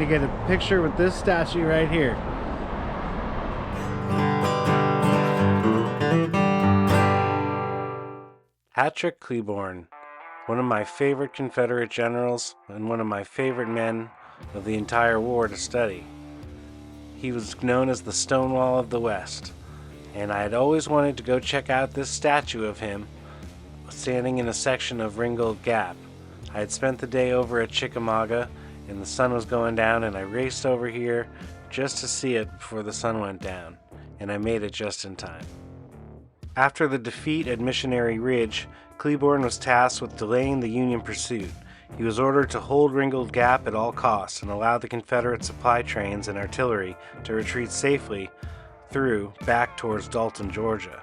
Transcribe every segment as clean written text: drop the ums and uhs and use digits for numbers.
get a picture with this statue right here. Patrick Cleburne, one of my favorite Confederate generals and one of my favorite men of the entire war to study. He was known as the Stonewall of the West, and I had always wanted to go check out this statue of him standing in a section of Ringgold Gap. I had spent the day over at Chickamauga and the sun was going down, and I raced over here just to see it before the sun went down, and I made it just in time. After the defeat at Missionary Ridge, Cleburne was tasked with delaying the Union pursuit. He was ordered to hold Ringgold Gap at all costs and allow the Confederate supply trains and artillery to retreat safely back towards Dalton, Georgia.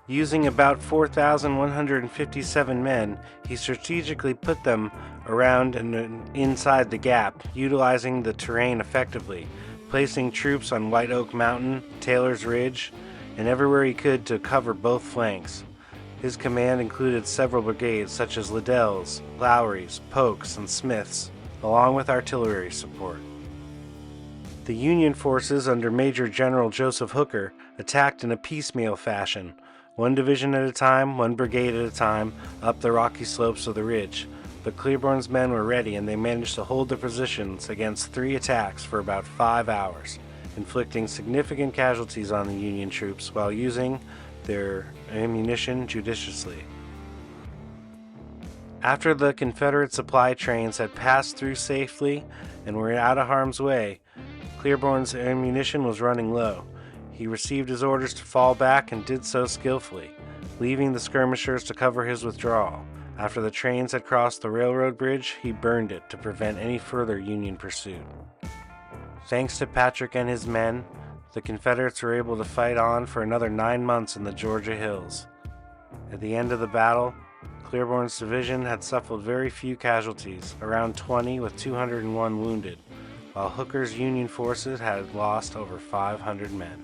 Using about 4,157 men, he strategically put them around and inside the gap, utilizing the terrain effectively, placing troops on White Oak Mountain, Taylor's Ridge, and everywhere he could to cover both flanks. His command included several brigades such as Liddell's, Lowry's, Polk's, and Smith's, along with artillery support. The Union forces under Major General Joseph Hooker attacked in a piecemeal fashion, one division at a time, one brigade at a time, up the rocky slopes of the ridge. But Cleburne's men were ready, and they managed to hold their positions against 3 attacks for about 5 hours, inflicting significant casualties on the Union troops while using their ammunition judiciously. After the Confederate supply trains had passed through safely and were out of harm's way, Cleburne's ammunition was running low. He received his orders to fall back and did so skillfully, leaving the skirmishers to cover his withdrawal. After the trains had crossed the railroad bridge, he burned it to prevent any further Union pursuit. Thanks to Patrick and his men, the Confederates were able to fight on for another 9 months in the Georgia hills. At the end of the battle, Cleburne's division had suffered very few casualties, around 20 with 201 wounded, while Hooker's Union forces had lost over 500 men.